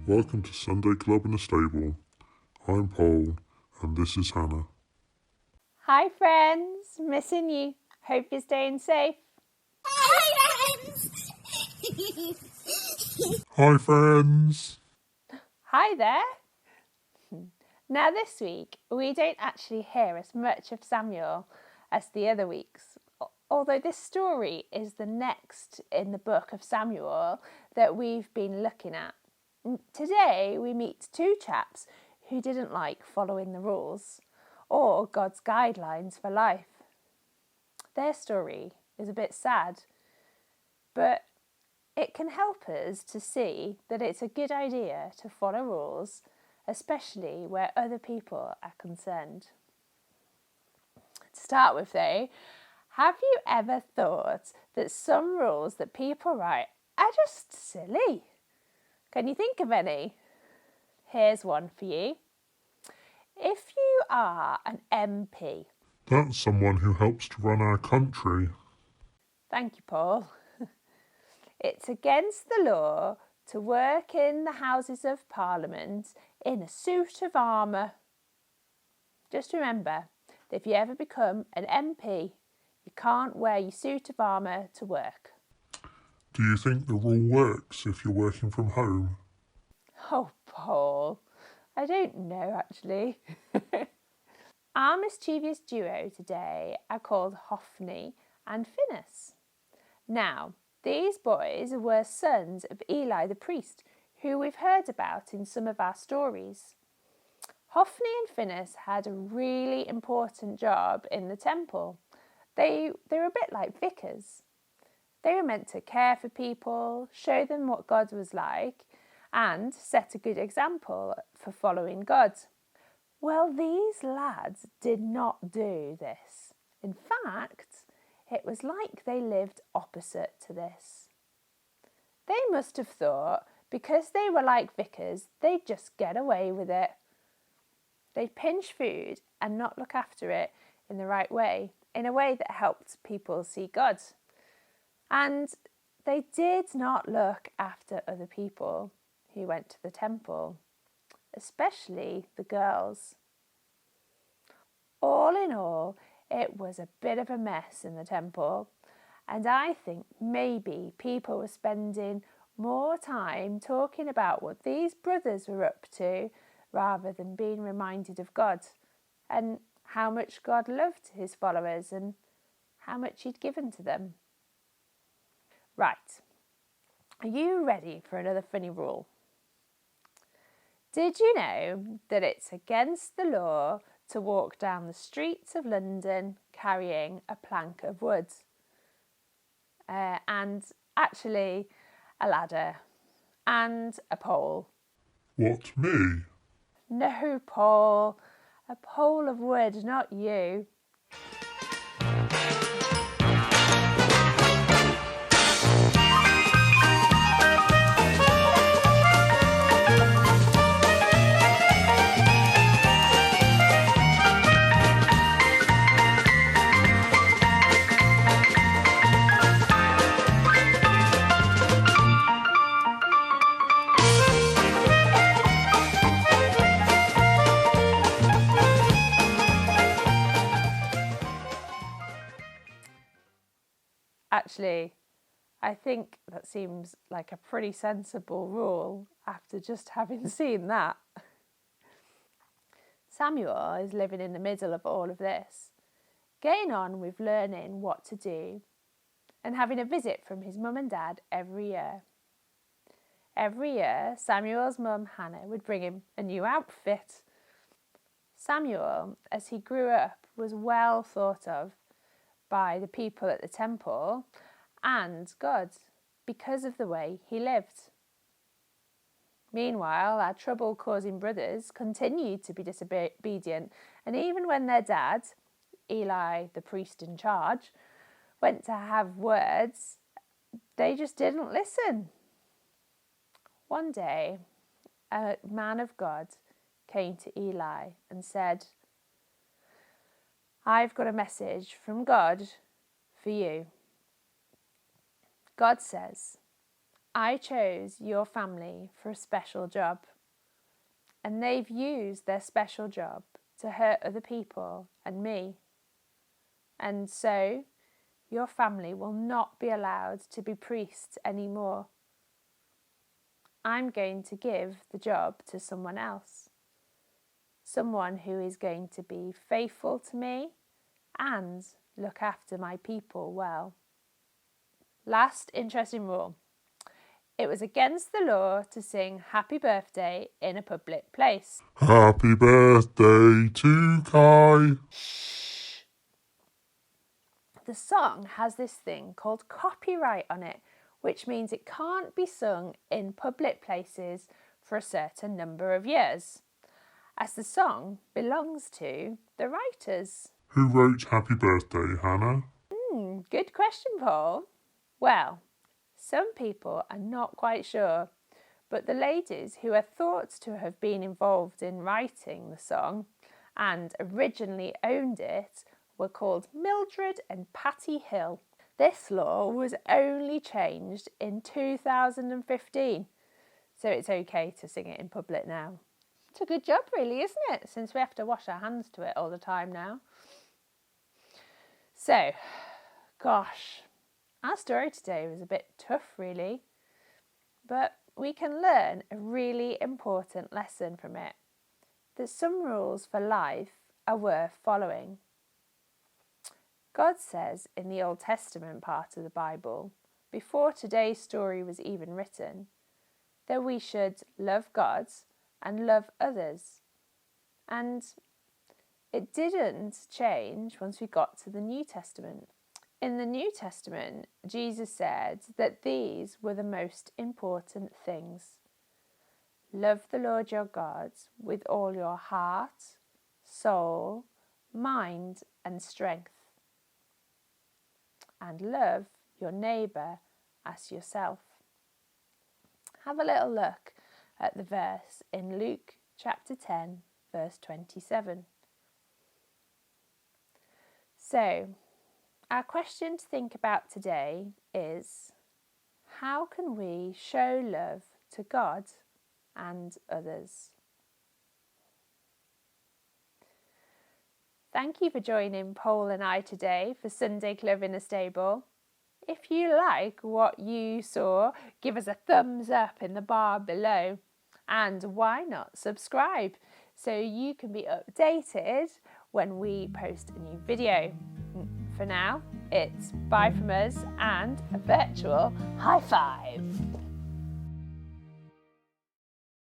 welcome to Sunday Club in the Stable. I'm Paul, and this is Hannah. Hi friends, missing you. Hope you're staying safe. Hi friends! Hi friends! Hi there. Now this week, we don't actually hear as much of Samuel as the other weeks, although this story is the next in the book of Samuel that we've been looking at. Today we meet two chaps who didn't like following the rules or God's guidelines for life. Their story is a bit sad, but it can help us to see that it's a good idea to follow rules, especially where other people are concerned. To start with though, have you ever thought that some rules that people write are just silly? Can you think of any? Here's one for you. If you are an MP. That's someone who helps to run our country. Thank you, Paul. It's against the law to work in the Houses of Parliament in a suit of armour. Just remember that if you ever become an MP, you can't wear your suit of armour to work. Do you think the rule works if you're working from home? Oh, Paul, I don't know actually. Our mischievous duo today are called Hophin and Phinehas. Now, these boys were sons of Eli the priest, who we've heard about in some of our stories. Hophin and Phinehas had a really important job in the temple. They were a bit like vicars. They were meant to care for people, show them what God was like, and set a good example for following God. Well, these lads did not do this. In fact, it was like they lived opposite to this. They must have thought because they were like vicars, they'd just get away with it. They'd pinch food and not look after it in the right way, in a way that helped people see God. And they did not look after other people who went to the temple, especially the girls. All in all, it was a bit of a mess in the temple, and I think maybe people were spending more time talking about what these brothers were up to rather than being reminded of God and how much God loved his followers and how much he'd given to them. Right, are you ready for another funny rule? Did you know that it's against the law to walk down the streets of London carrying a plank of wood and actually a ladder and a pole? What, me? No, Paul, a pole of wood, not you. Actually, I think that seems like a pretty sensible rule after just having seen that. Samuel is living in the middle of all of this, getting on with learning what to do and having a visit from his mum and dad every year. Every year, Samuel's mum, Hannah, would bring him a new outfit. Samuel, as he grew up, was well thought of by the people at the temple and God because of the way he lived. Meanwhile, our trouble-causing brothers continued to be disobedient, and even when their dad, Eli, the priest in charge, went to have words, they just didn't listen. One day, a man of God came to Eli and said, "I've got a message from God for you. God says, I chose your family for a special job, and they've used their special job to hurt other people and me. And so your family will not be allowed to be priests anymore. I'm going to give the job to someone else. Someone who is going to be faithful to me and look after my people well. Last interesting rule. It was against the law to sing happy birthday in a public place. Happy birthday to Kai. Shh. The song has this thing called copyright on it, which means it can't be sung in public places for a certain number of years, as the song belongs to the writers. Who wrote Happy Birthday, Hannah? Good question, Paul. Well, some people are not quite sure, but the ladies who are thought to have been involved in writing the song and originally owned it were called Mildred and Patty Hill. This law was only changed in 2015, so it's okay to sing it in public now. It's a good job really, isn't it? Since we have to wash our hands to it all the time now. So, gosh, our story today was a bit tough really, but we can learn a really important lesson from it, that some rules for life are worth following. God says in the Old Testament part of the Bible, before today's story was even written, that we should love God and love others. And it didn't change once we got to the New Testament. In the New Testament, Jesus said that these were the most important things. Love the Lord your God with all your heart, soul, mind and strength. And love your neighbour as yourself. Have a little look at the verse in Luke chapter 10, verse 27. So, our question to think about today is, how can we show love to God and others? Thank you for joining Paul and I today for Sunday Club in a Stable. If you like what you saw, give us a thumbs up in the bar below. And why not subscribe so you can be updated when we post a new video. For now, it's bye from us and a virtual high five.